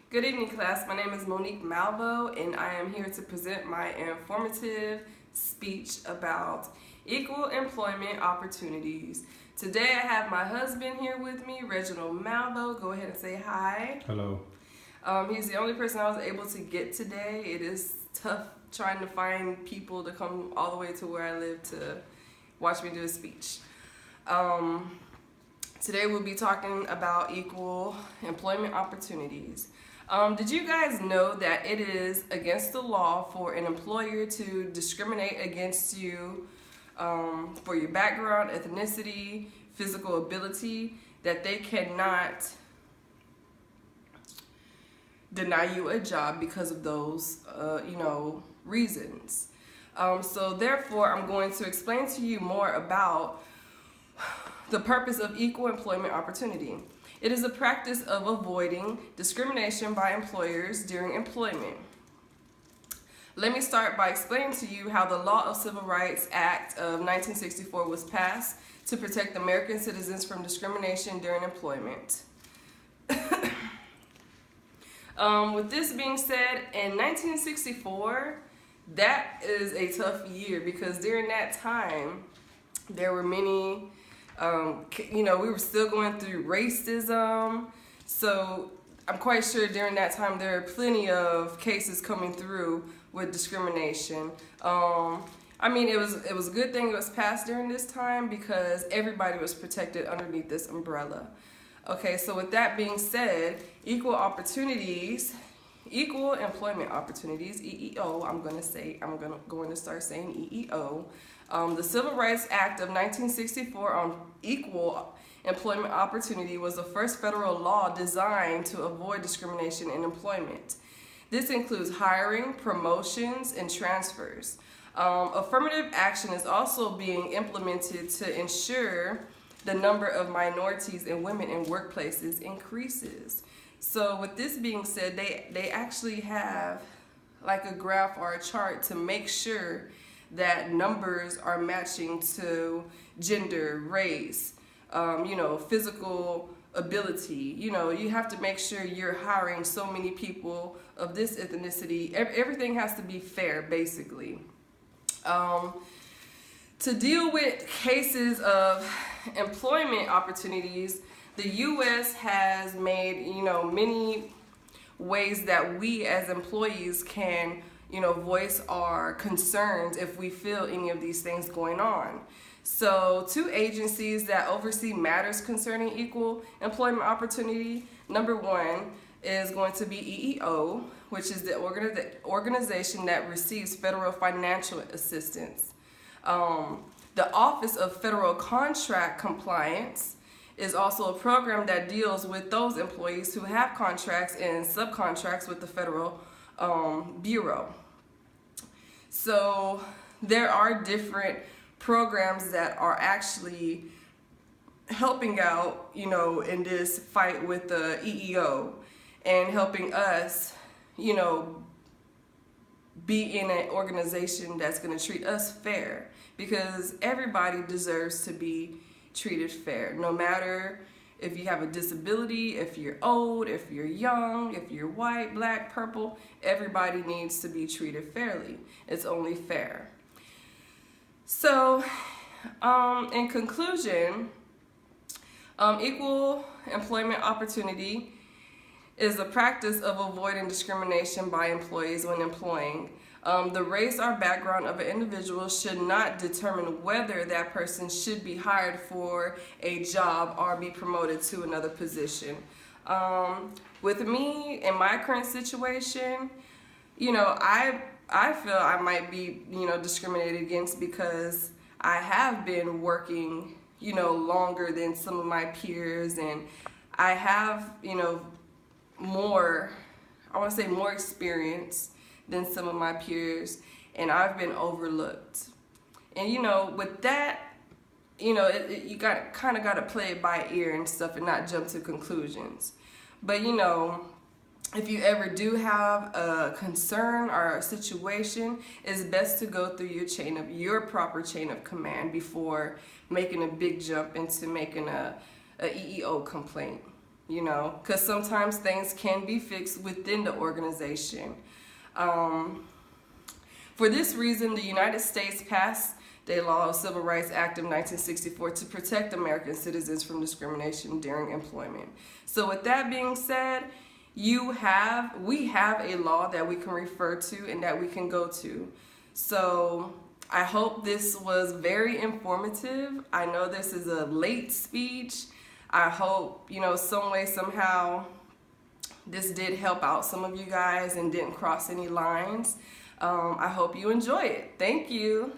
Good evening, class. My name is Monique Malvo, and I am here to present my informative speech about equal employment opportunities. Today I have my husband here with me, Reginald Malvo. Go ahead and say hi. Hello. He's the only person I was able to get today. It is tough trying to find people to come all the way to where I live to watch me do a speech. Today we'll be talking about equal employment opportunities. Did you guys know that it is against the law for an employer to discriminate against you for your background, ethnicity, physical ability, that they cannot deny you a job because of those, reasons. So therefore, I'm going to explain to you more about the purpose of equal employment opportunity. It is a practice of avoiding discrimination by employers during employment. Let me start by explaining to you how the Law of Civil Rights Act of 1964 was passed to protect American citizens from discrimination during employment. With this being said, in 1964, that is a tough year because during that time, there were many we were still going through racism, so I'm quite sure during that time there are plenty of cases coming through with discrimination. It was a good thing it was passed during this time because everybody was protected underneath this umbrella. Okay, so with that being said, equal employment opportunities, EEO, I'm going to start saying EEO. The Civil Rights Act of 1964 on equal employment opportunity was the first federal law designed to avoid discrimination in employment. This includes hiring, promotions, and transfers. Affirmative action is also being implemented to ensure the number of minorities and women in workplaces increases. So with this being said, they actually have like a graph or a chart to make sure that numbers are matching to gender, race, physical ability. You have to make sure you're hiring so many people of this ethnicity. Everything has to be fair, basically. To deal with cases of employment opportunities, the U.S. has made, many ways that we as employees can voice our concerns if we feel any of these things going on. So 2 agencies that oversee matters concerning equal employment opportunity. Number 1 is going to be EEO, which is the organization that receives federal financial assistance. The Office of Federal Contract Compliance is also a program that deals with those employees who have contracts and subcontracts with the federal bureau. So there are different programs that are actually helping out, in this fight with the EEO and helping us, be in an organization that's going to treat us fair, because everybody deserves to be treated fair, no matter if you have a disability, if you're old, if you're young, if you're white, black, purple, everybody needs to be treated fairly. It's only fair. So, in conclusion, equal employment opportunity is a practice of avoiding discrimination by employees when employing. The race or background of an individual should not determine whether that person should be hired for a job or be promoted to another position. With me, in my current situation, I feel I might be, discriminated against because I have been working, longer than some of my peers, and I have, more experience than some of my peers, and I've been overlooked. And with that, you got to play it by ear and stuff and not jump to conclusions. But if you ever do have a concern or a situation, it's best to go through your proper chain of command before making a big jump into making a EEO complaint. you know, because sometimes things can be fixed within the organization. For this reason, the United States passed the law of Civil Rights Act of 1964 to protect American citizens from discrimination during employment. So with that being said, we have a law that we can refer to and that we can go to. So I hope this was very informative. I know this is a late speech. I hope, you know, some way, somehow, this did help out some of you guys and didn't cross any lines. I hope you enjoy it. Thank you.